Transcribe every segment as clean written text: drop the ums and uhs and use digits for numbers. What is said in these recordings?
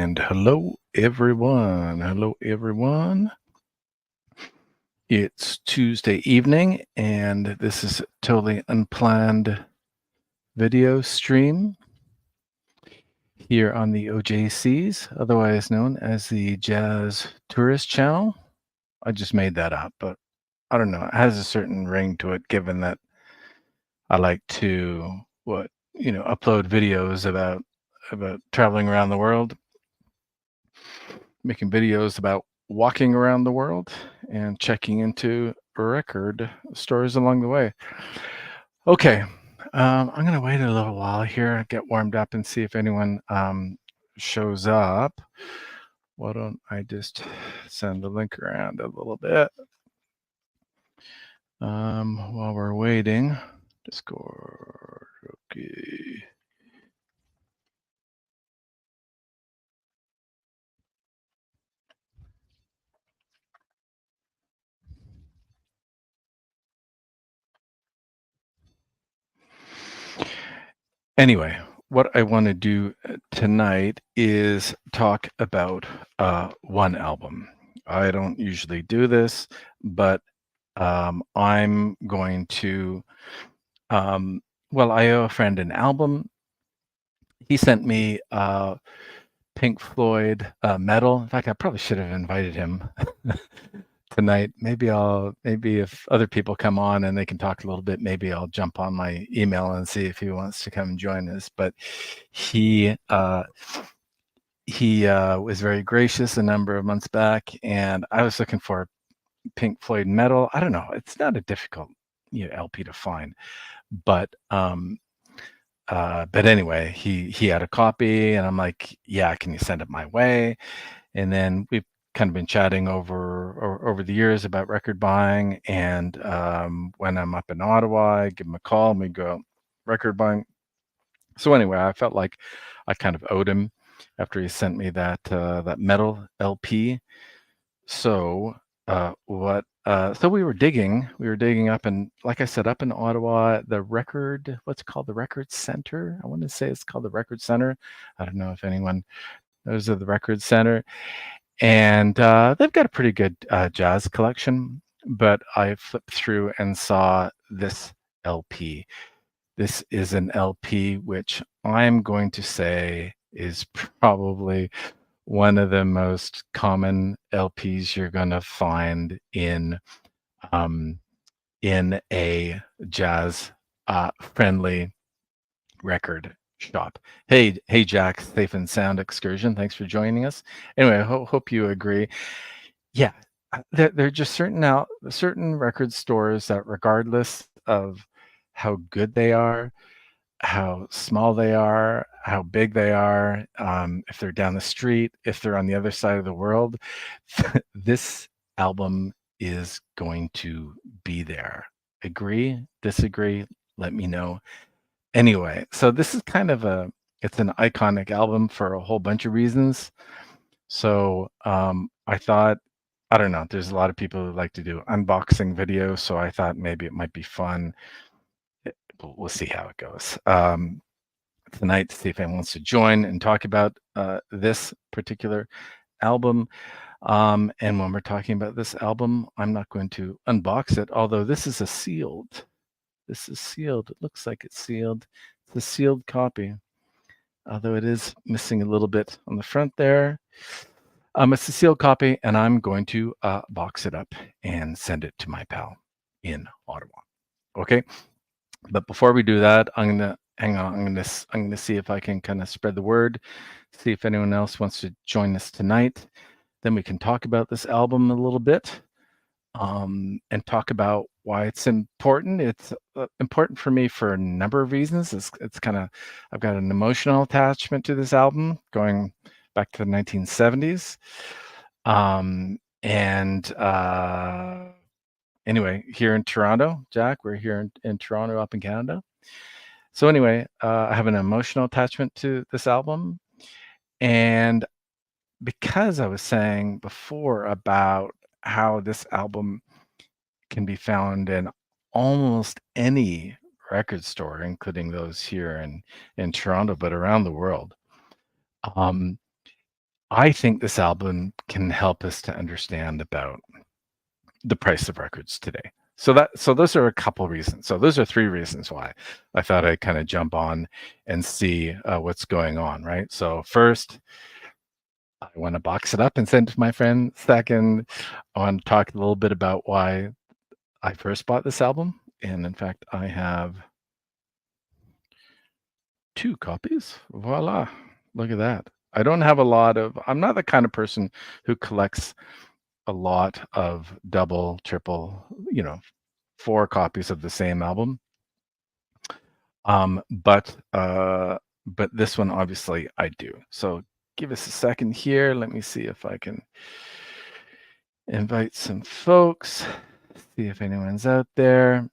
And hello, everyone. Hello, everyone. It's Tuesday evening, and this is a totally unplanned video stream here on the OJCs, otherwise known as the Jazz Tourist Channel. I just made that up, but I don't know. It has a certain ring to it, given that I like to upload videos about traveling around the world, making videos about walking around the world and checking into record stores along the way. Okay, I'm going to wait a little while here, get warmed up, and see if anyone shows up. Why don't I just send the link around a little bit while we're waiting? Discord, okay. Anyway, what I want to do tonight is talk about one album. I don't usually do this, but I'm going to. I owe a friend an album. He sent me Pink Floyd Metal. In fact, I probably should have invited him tonight. Maybe if other people come on and they can talk a little bit, maybe I'll jump on my email and see if he wants to come and join us. But he was very gracious a number of months back, and I was looking for Pink Floyd Metal. I don't know. It's not a difficult LP to find, but anyway, he had a copy, and I'm like, yeah, can you send it my way? And then we've kind of been chatting over the years about record buying, and when I'm up in Ottawa, I give him a call and we go record buying. So anyway, I felt like I kind of owed him after he sent me that metal LP. So so we were digging up, and like I said, up in Ottawa, what's it called, the Record Center. I want to say it's called the Record Center. I don't know if anyone knows of the Record Center, and they've got a pretty good jazz collection. But I flipped through and saw this LP. This is an LP which I'm going to say is probably one of the most common LPs you're going to find um, in a jazz friendly record shop. Hey, Jack, Safe and Sound Excursion. Thanks for joining us. Anyway, I hope you agree. Yeah, there are just certain record stores that, regardless of how good they are, how small they are, how big they are, if they're down the street, if they're on the other side of the world, this album is going to be there. Agree? Disagree? Let me know. Anyway, so this is it's an iconic album for a whole bunch of reasons. So I thought, I don't know, there's a lot of people who like to do unboxing videos, so I thought maybe it might be fun. We'll see how it goes. Tonight to see if anyone wants to join and talk about this particular album. And when we're talking about this album, I'm not going to unbox it, although this is sealed. This is sealed. It looks like it's sealed. It's a sealed copy, although it is missing a little bit on the front there. It's a sealed copy, and I'm going to box it up and send it to my pal in Ottawa. Okay, but before we do that, I'm gonna hang on. I'm gonna see if I can kind of spread the word, see if anyone else wants to join us tonight. Then we can talk about this album a little bit, and talk about why it's important. It's important for me for a number of reasons. It's kind of, I've got an emotional attachment to this album going back to the 1970s. Anyway, here in Toronto, Jack, we're here in Toronto, up in Canada. So anyway, I have an emotional attachment to this album. And because I was saying before about how this album can be found in almost any record store, including those here in Toronto, but around the world. Um, I think this album can help us to understand about the price of records today. So those are a couple reasons. So those are three reasons why I thought I'd kind of jump on and see what's going on, right? So first, I want to box it up and send it to my friend. Second, I want to talk a little bit about why I first bought this album. And in fact, I have two copies. Voila. Look at that. I don't have a lot of, I'm not the kind of person who collects a lot of double, triple, you know, four copies of the same album. Um, but uh, but this one obviously I do. So give us a second here. Let me see if I can invite some folks. See if anyone's out there.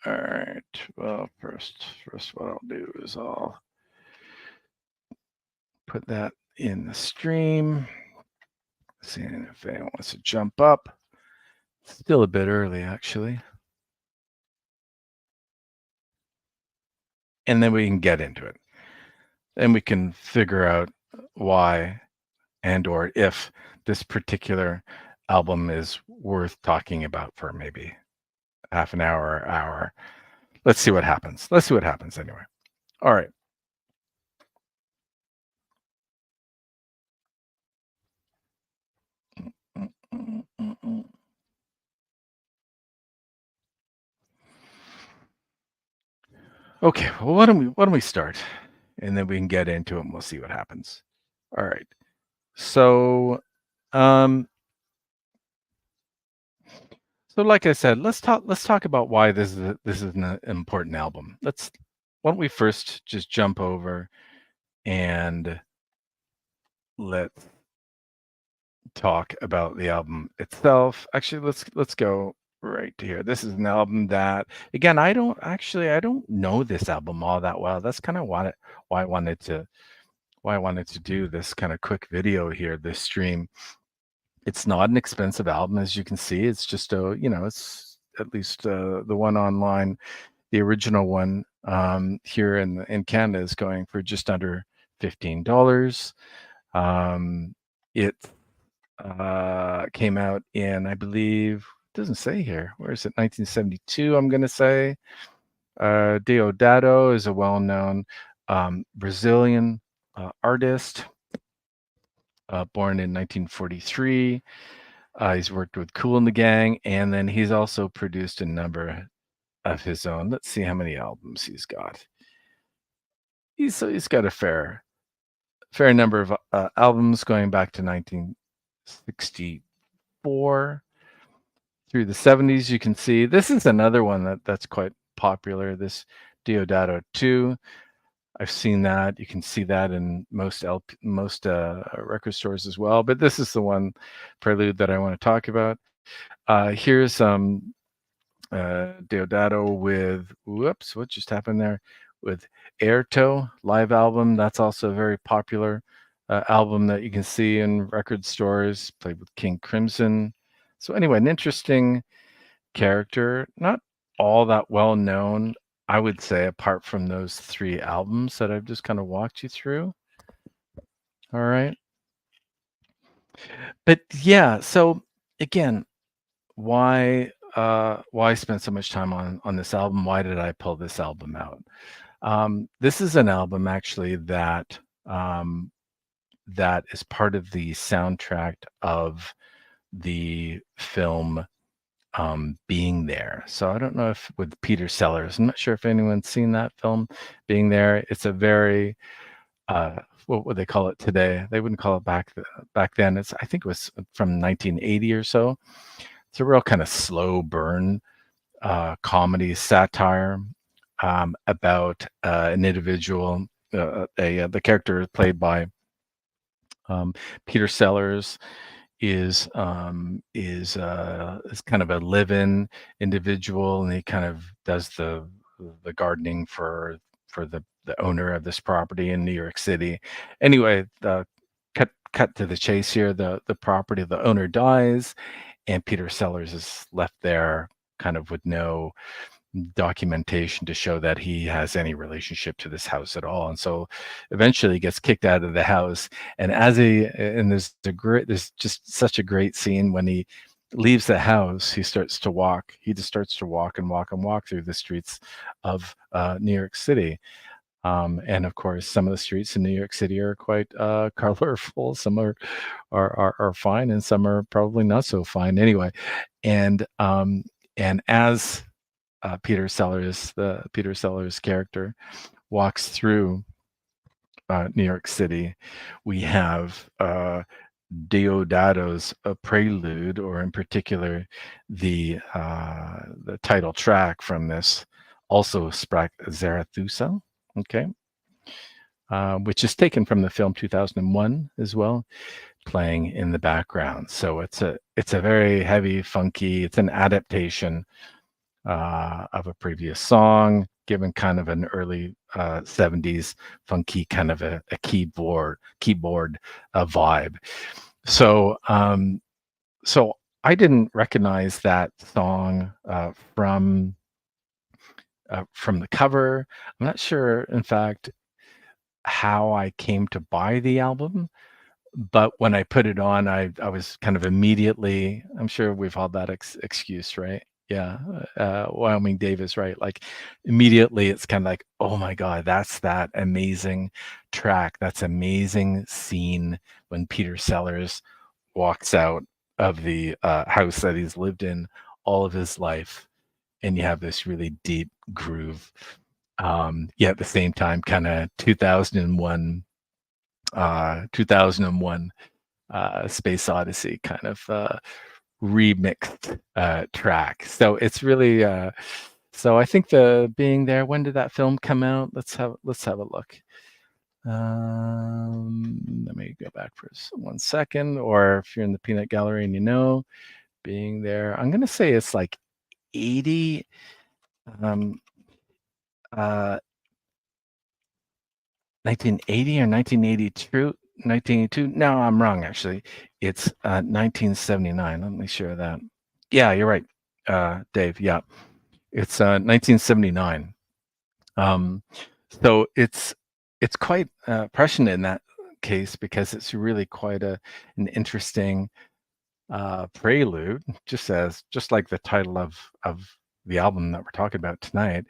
All right. Well, first what I'll do is I'll put that in the stream. Seeing if anyone wants to jump up. Still a bit early, actually. And then we can get into it. And we can figure out why and or if this particular album is worth talking about for maybe half an hour or hour. Let's see what happens. Let's see what happens anyway. All right. Okay, well why don't we start? And then we can get into it and we'll see what happens. All right. So um so like I said, let's talk about why this is an important album. Why don't we first just jump over and let's talk about the album itself. Actually, let's go right to here. This is an album that, again, I don't know this album all that well. That's kind of why I wanted to why I wanted to do this kind of quick video here, this stream. It's not an expensive album, as you can see. It's just it's at least the one online, the original one here in Canada is going for just under $15. It came out in, I believe, it doesn't say here. Where is it? 1972, I'm going to say. Deodato is a well-known Brazilian artist, born in 1943. He's worked with Kool and the Gang, and then he's also produced a number of his own. Let's see how many albums he's got. He's got a fair number of albums going back to 1964 through the 70s. You can see this is another one that's quite popular, this Deodato 2. I've seen that. You can see that in most record stores as well, but this is the one Prelude that I want to talk about. Here's Deodato with, whoops, what just happened there, with Airto live album. That's also a very popular album that you can see in record stores, played with King Crimson. So anyway, an interesting character, not all that well known, I would say, apart from those three albums that I've just kind of walked you through. All right. But yeah, so again, why spend so much time on this album? Why did I pull this album out? This is an album actually um, that is part of the soundtrack of the film Being There. So I don't know if with Peter Sellers, I'm not sure if anyone's seen that film, Being There. It's a very what would they call it today? They wouldn't call it back then. I think it was from 1980 or so. It's a real kind of slow burn comedy satire about an individual. The character played by Peter Sellers is kind of a live-in individual, and he kind of does the gardening for the owner of this property in New York City. Anyway, the cut to the chase here. The property, the owner dies, and Peter Sellers is left there kind of with documentation to show that he has any relationship to this house at all. And so eventually he gets kicked out of the house. And there's just such a great scene when he leaves the house. He starts to walk. He just starts to walk and walk and walk through the streets of New York City. And of course, some of the streets in New York City are quite colorful. Some are fine, and some are probably not so fine. Anyway, and as Peter Sellers character walks through New York City, we have Deodato's Prelude, or in particular, the title track from this, also Sprach Zarathustra. Okay, which is taken from the film 2001 as well, playing in the background. So it's a very heavy, funky. It's an adaptation of a previous song, given kind of an early 70s funky kind of a keyboard vibe. So so I didn't recognize that song from the cover. I'm not sure, in fact, how I came to buy the album, but when I put it on, I was kind of immediately. I'm sure we've had that excuse, right? Yeah, Wyoming Dave is right. Like immediately, it's kind of like, oh my God, that's that amazing track. That's amazing scene when Peter Sellers walks out of the house that he's lived in all of his life, and you have this really deep groove. Yeah, at the same time, kind of 2001 Space Odyssey kind of remixed track. So it's really so I think the being there. When did that film come out? Let's have a look. Let me go back for 1 second. Or if you're in the peanut gallery and being there, I'm gonna say it's like 80. Um, uh, 1980 or 1982? 1982? No, I'm wrong, actually. It's 1979. Let me share that. Yeah, you're right, Dave. Yeah, it's 1979. Um, so it's quite prescient in that case because it's really quite an interesting prelude, just like the title of the album that we're talking about tonight,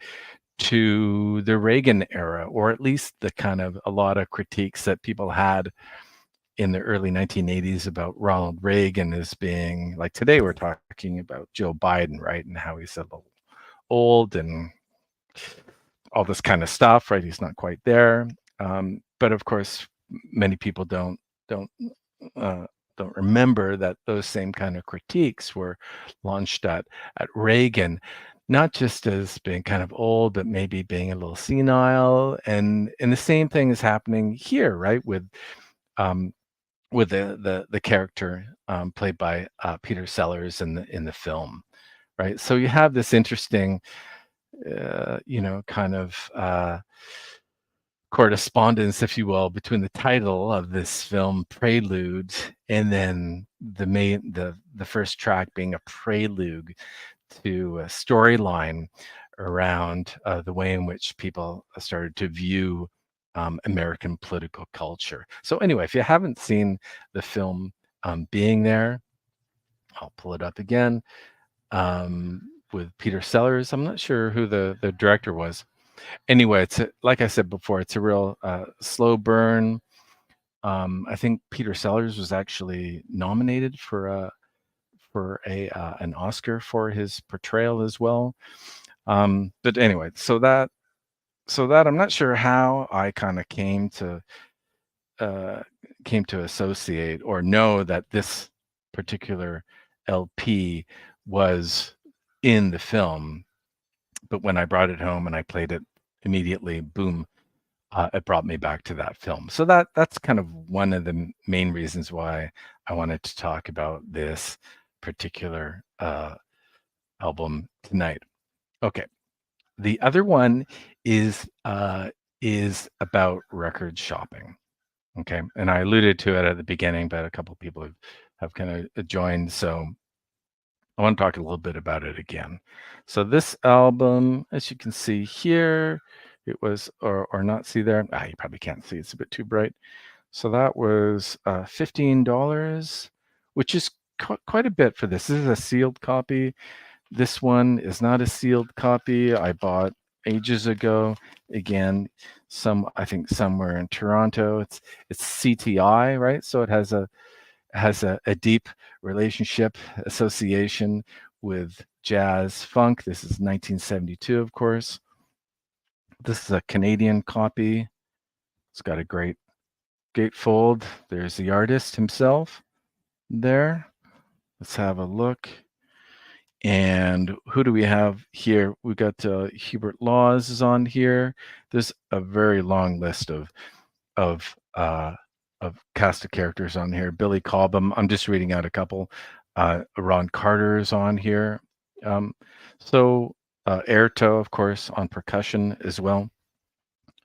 to the Reagan era, or at least the kind of a lot of critiques that people had in the early 1980s about Ronald Reagan as being like today we're talking about Joe Biden, right? And how he's a little old and all this kind of stuff, right? He's not quite there. But of course, many people don't uh, don't remember that those same kind of critiques were launched at Reagan, not just as being kind of old, but maybe being a little senile. And the same thing is happening here, right? Um, with the character played by Peter Sellers in the film, right? So you have this interesting, kind of correspondence, if you will, between the title of this film, Prelude, and then the first track being a prelude to a storyline around the way in which people started to view American political culture. So anyway, if you haven't seen the film Being There, I'll pull it up again, with Peter Sellers. I'm not sure who the director was. Anyway, like I said before, it's a real slow burn. I think Peter Sellers was actually nominated for an Oscar for his portrayal as well. But anyway, so that I'm not sure how I kind of came to associate or know that this particular LP was in the film. But when I brought it home and I played it immediately, boom, it brought me back to that film. So that's kind of one of the main reasons why I wanted to talk about this particular album tonight. Okay, the other one is about record shopping. Okay, and I alluded to it at the beginning, but a couple of people have kind of joined. So I want to talk a little bit about it again. So this album, as you can see here, it was, or not see there. You probably can't see. It's a bit too bright. So that was $15, which is quite a bit for this. This is a sealed copy. This one is not a sealed copy. I bought ages ago. Again, I think somewhere in Toronto. It's CTI, right? So it has a deep relationship association with jazz funk. This is 1972, of course. This is a Canadian copy. It's got a great gatefold. There's the artist himself there. Let's have a look. And who do we have here? We got Hubert Laws is on here. There's a very long list of uh, of cast of characters on here. Billy Cobham. I'm just reading out a couple. Ron Carter's on here. Um, so Airto, of course, on percussion as well.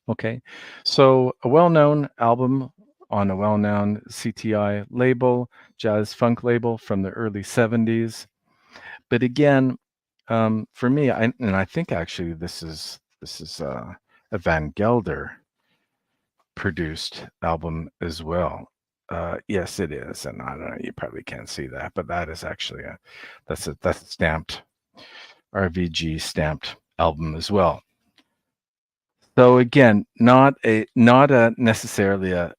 Okay, so a well-known album on a well-known CTI label, jazz funk label from the early '70s. But again, for me, I think actually this is a Van Gelder produced album as well. Yes, it is, and I don't know. You probably can't see that, but that is actually that's a stamped RVG stamped album as well. So again, not a necessarily a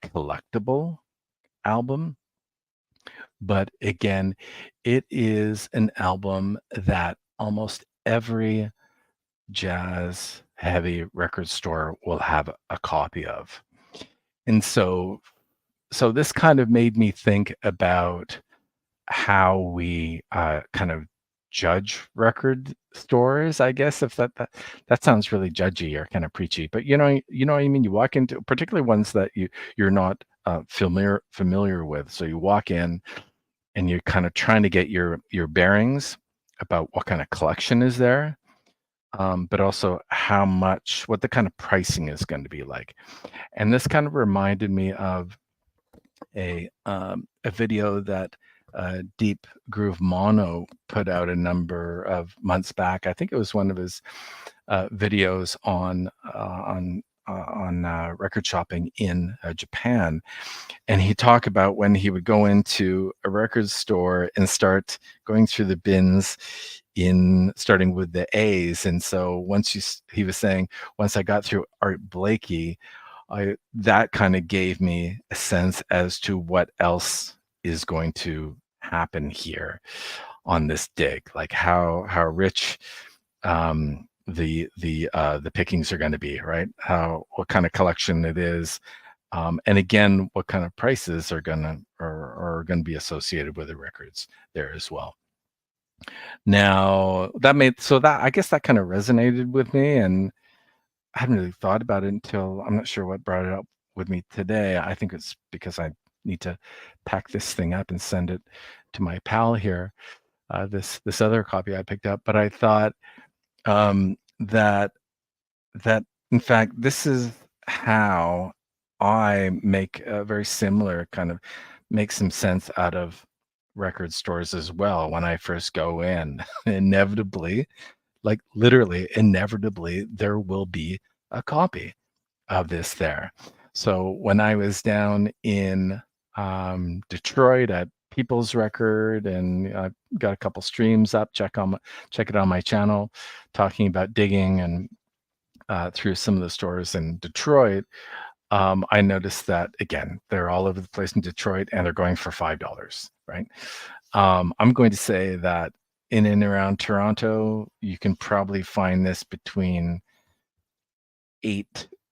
collectible album, but again, it is an album that almost every jazz heavy record store will have a copy of. And so this kind of made me think about how we kind of judge record stores, I guess, if that sounds really judgy or kind of preachy, but you know what I mean. You walk into particularly ones that you're not familiar with, so you walk in and you're kind of trying to get your bearings about what kind of collection is there, but also what the kind of pricing is going to be like. And this kind of reminded me of a video that Deep Groove Mono put out a number of months back. I think it was one of his videos on record shopping in Japan, and he talked about when he would go into a record store and start going through the bins in starting with the A's. And so he was saying, once I got through Art Blakey, that kind of gave me a sense as to what else is going to happen here on this dig, like how rich the pickings are going to be, right? What kind of collection it is, and again, what kind of prices are going to be associated with the records there as well. Now that I guess that kind of resonated with me, and I hadn't really thought about it until I'm not sure what brought it up with me today. I think it's because I need to pack this thing up and send it to my pal here. This other copy I picked up, but I thought that in fact this is how I make a very similar kind of make some sense out of record stores as well when I first go in. Inevitably, like literally inevitably, there will be a copy of this there. So when I was down in Detroit at People's Record, and I got a couple streams up, check it on my channel, talking about digging and through some of the stores in Detroit. I noticed that again, they're all over the place in Detroit, and they're going for $5, right? I'm going to say that in and around Toronto, you can probably find this between $8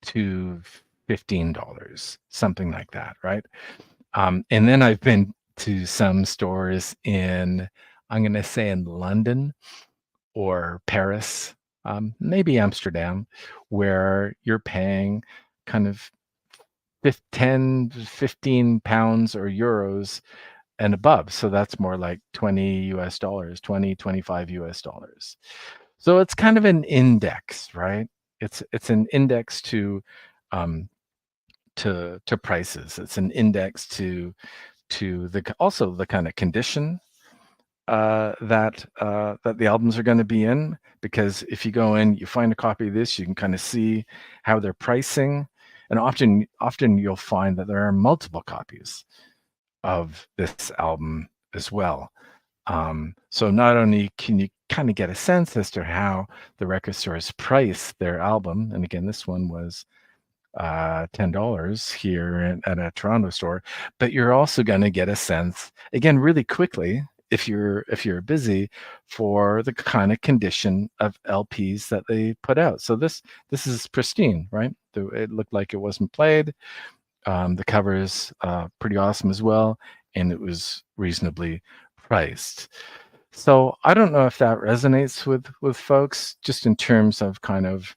to $15, something like that, right? And then I've been to some stores I'm going to say in London or Paris, maybe Amsterdam, where you're paying kind of 10, 15 pounds or euros and above. So that's more like $20, 20, 25 US dollars. So it's kind of an index, right? It's an index um, to prices. It's an index to also the kind of condition that the albums are going to be in, because if you go in, you find a copy of this, you can kind of see how they're pricing, and often you'll find that there are multiple copies of this album as well. So not only can you kind of get a sense as to how the record stores price their album, and again, this one was $10 here at a Toronto store, but you're also going to get a sense, again, really quickly, if you're busy, for the kind of condition of LPs that they put out. So this is pristine, right? It looked like it wasn't played. The cover is pretty awesome as well, and it was reasonably priced. So I don't know if that resonates with folks, just in terms of kind of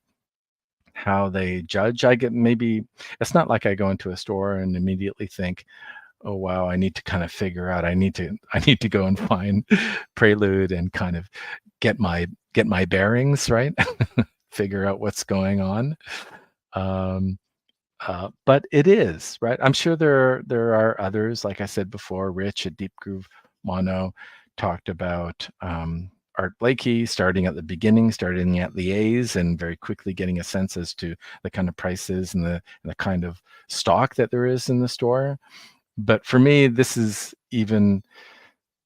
how they judge. I get, maybe it's not like I go into a store and immediately think, oh wow, I need to kind of figure out, I need to go and find Prelude and kind of get my bearings, right? Figure out what's going on. Um, but it is, right. I'm sure there are others. Like I said before, Rich at Deep Groove Mono talked about Art Blakey starting at the beginning, starting at the A's, and very quickly getting a sense as to the kind of prices and the kind of stock that there is in the store. But for me, this is even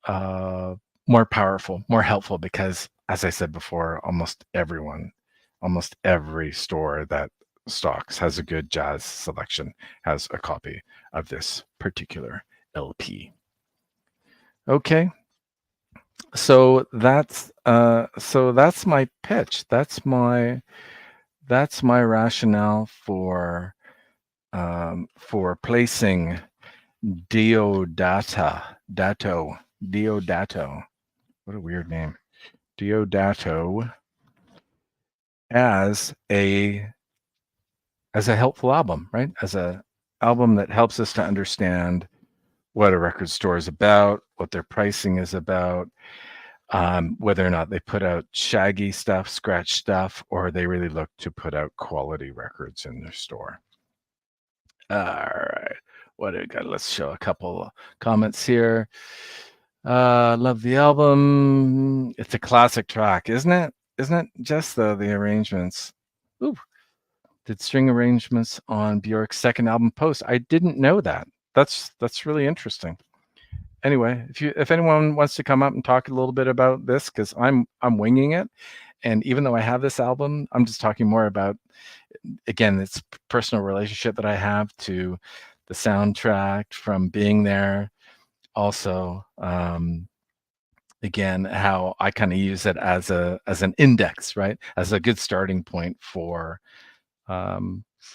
uh, more powerful, more helpful, because, as I said before, almost every store that stocks has a good jazz selection, has a copy of this particular LP. Okay, so that's my pitch. That's my rationale for placing Deodato. What a weird name. Deodato as a helpful album, right? As a album that helps us to understand what a record store is about, what their pricing is about, whether or not they put out shaggy stuff, scratch stuff, or they really look to put out quality records in their store. All right. What do we got? Let's show a couple comments here. Love the album. It's a classic track, isn't it? Isn't it? Just the arrangements. Ooh, did string arrangements on Bjork's second album Post. I didn't know that. That's really interesting. Anyway, if anyone wants to come up and talk a little bit about this, because I'm winging it, and even though I have this album, I'm just talking more about, again, it's personal relationship that I have to the soundtrack from being there. Also, again, how I kind of use it as an index, right? As a good starting point for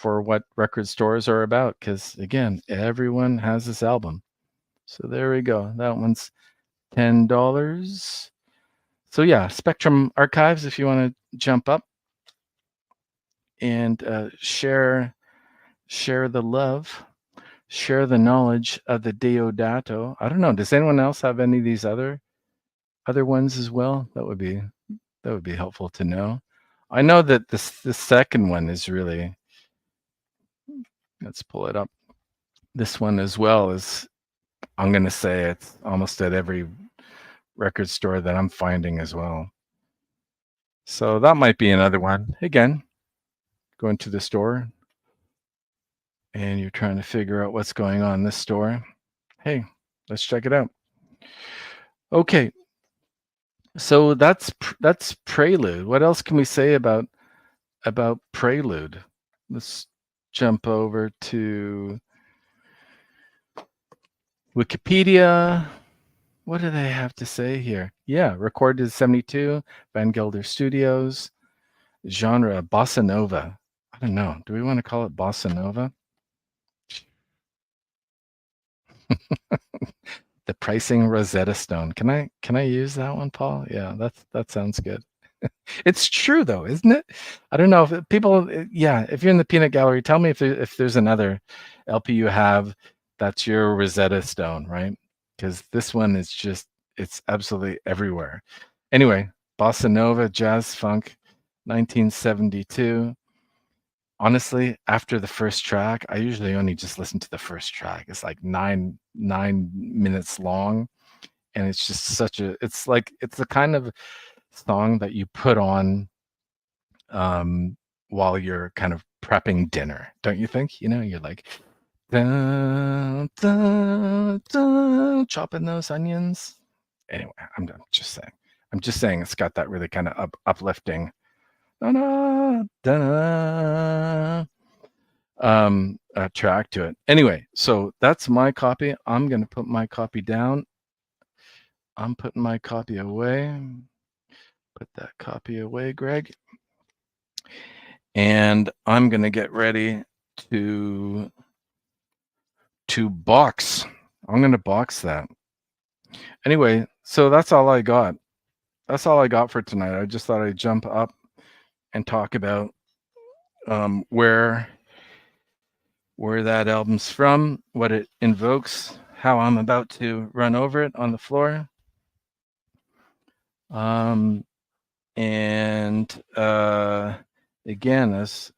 what record stores are about. Because again, everyone has this album. So there we go. That one's $10. So yeah, Spectrum Archives, if you want to jump up and share the love, share the knowledge of the Deodato. I don't know. Does anyone else have any of these other ones as well? That would be helpful to know. I know that the second one is really. Let's pull it up. This one as well is. I'm going to say it's almost at every record store that I'm finding as well. So that might be another one. Again, going to the store and you're trying to figure out what's going on in this store. Hey, let's check it out. Okay. So that's Prelude. What else can we say about Prelude? Let's jump over to Wikipedia. What do they have to say here? Yeah, recorded in 72, Van Gelder Studios. Genre, bossa nova. I don't know. Do we want to call it bossa nova? The pricing Rosetta Stone. Can I use that one, Paul? Yeah, that sounds good. It's true though, isn't it? I don't know if people. Yeah, if you're in the peanut gallery, tell me if there's another LP you have that's your Rosetta Stone, right? Because this one is just, it's absolutely everywhere. Anyway, bossa nova, jazz funk, 1972. Honestly, after the first track, I usually only just listen to the first track. It's like nine minutes long, and it's just it's the kind of song that you put on while you're kind of prepping dinner, don't you think? You're like, dun, dun, dun, chopping those onions. Anyway, I'm just saying. I'm just saying it's got that really kind of uplifting da-da, da-da, track to it. Anyway, so that's my copy. I'm going to put my copy down. I'm putting my copy away. Put that copy away, Greg. And I'm going to get ready to box. I'm going to box that. Anyway, so that's all I got. That's all I got for tonight. I just thought I'd jump up and talk about where that album's from, what it invokes, how I'm about to run over it on the floor. And again, as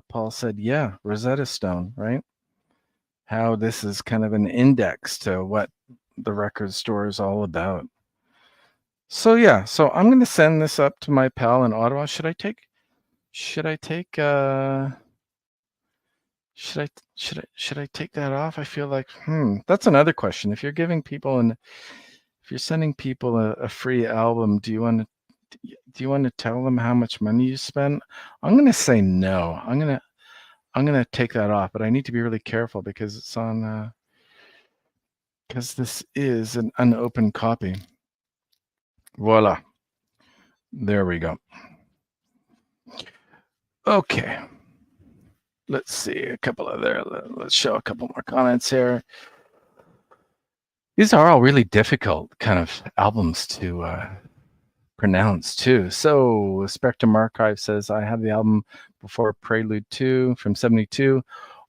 Paul said, yeah, Rosetta Stone, right? How this is kind of an index to what the record store is all about. So yeah, so I'm going to send this up to my pal in Ottawa. Should I take that off? I feel like that's another question. If you're giving people if you're sending people a free album, do you want to tell them how much money you spend? I'm going to say no. I'm going to take that off, but I need to be really careful because it's on because this is an unopened copy. Voila. There we go. Okay. Let's see let's show a couple more comments here. These are all really difficult kind of albums to pronounce too. So Spectrum Archive says, I have the album before Prelude 2 from 72,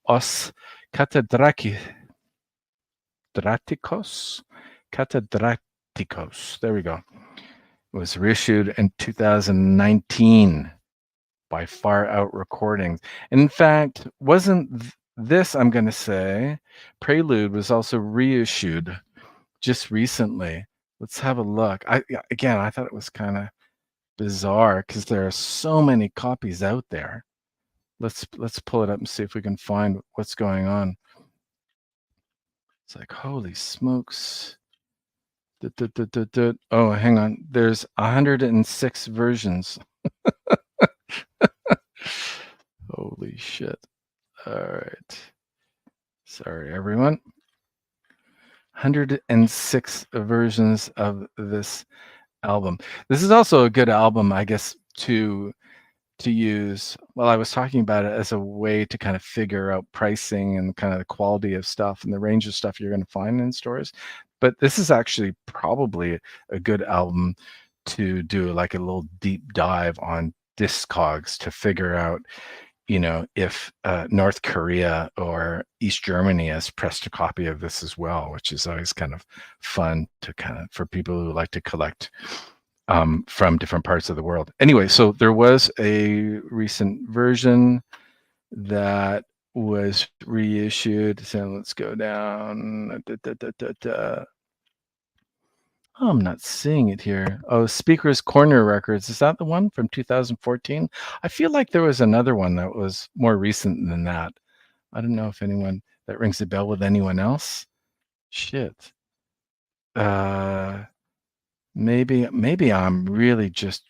Os Catedraticos. There we go. It was reissued in 2019 by Far Out Recordings. In fact, wasn't this, I'm going to say, Prelude was also reissued just recently. Let's have a look. I thought it was kind of bizarre because there are so many copies out there. Let's pull it up and see if we can find what's going on. It's like, holy smokes. Oh, hang on. There's 106 versions. Holy shit. All right. Sorry, everyone. 106 versions of this album. This is also a good album, I guess, to use. Well, I was talking about it as a way to kind of figure out pricing and kind of the quality of stuff and the range of stuff you're going to find in stores. But this is actually probably a good album to do like a little deep dive on Discogs to figure out, if North Korea or East Germany has pressed a copy of this as well, which is always kind of fun to for people who like to collect from different parts of the world. Anyway, so there was a recent version that was reissued. So let's go down. Oh, I'm not seeing it here. Oh, Speaker's Corner Records. Is that the one from 2014? I feel like there was another one that was more recent than that. I don't know if that rings a bell with anyone else. Shit. Maybe I'm really just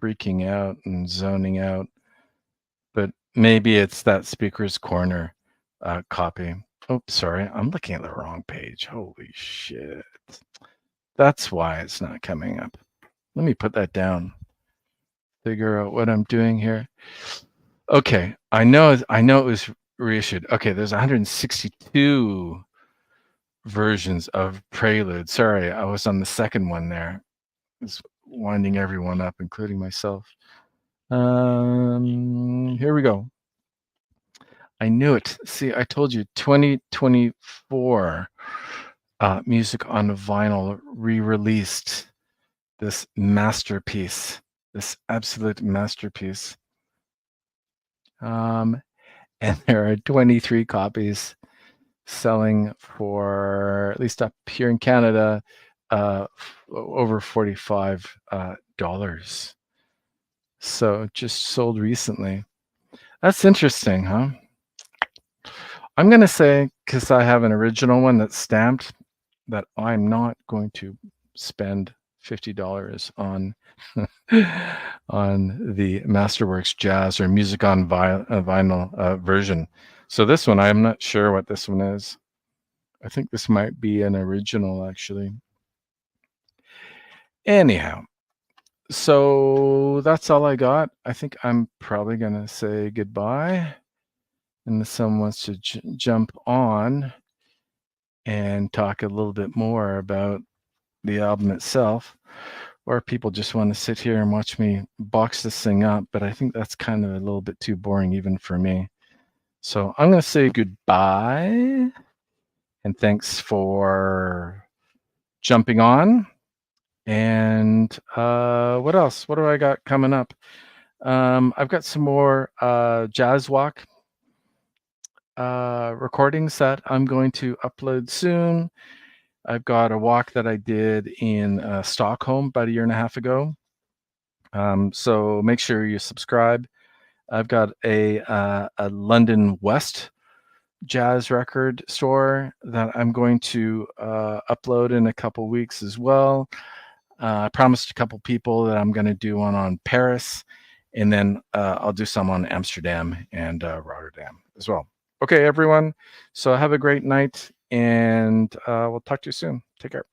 freaking out and zoning out, but maybe it's that Speaker's Corner copy. Oh, sorry, I'm looking at the wrong page. Holy shit. That's why it's not coming up. Let me put that down. Figure out what I'm doing here. Okay, I know it was reissued. Okay, there's 162 versions of Prelude. Sorry, I was on the second one there. It's winding everyone up, including myself. Here we go. I knew it. See, I told you, 2024 Music on Vinyl re-released this masterpiece, this absolute masterpiece. And there are 23 copies selling for, at least up here in Canada, over $45. So just sold recently. That's interesting, huh? I'm gonna say, because I have an original one that's stamped, that I'm not going to spend $50 on on the Masterworks Jazz or Music on Vinyl version. So this one, I'm not sure what this one is. I think this might be an original, actually. Anyhow, so that's all I got. I think I'm probably gonna say goodbye, unless someone wants to jump on and talk a little bit more about the album itself, or people just want to sit here and watch me box this thing up. But I think that's kind of a little bit too boring even for me. So I'm going to say goodbye and thanks for jumping on. And what else? What do I got coming up? I've got some more Jazz Walk recordings that I'm going to upload soon. I've got a walk that I did in Stockholm about a year and a half ago. So make sure you subscribe. I've got a London West jazz record store that I'm going to upload in a couple weeks as well. I promised a couple people that I'm going to do one on Paris, and then I'll do some on Amsterdam and Rotterdam as well. Okay, everyone. So have a great night, and we'll talk to you soon. Take care.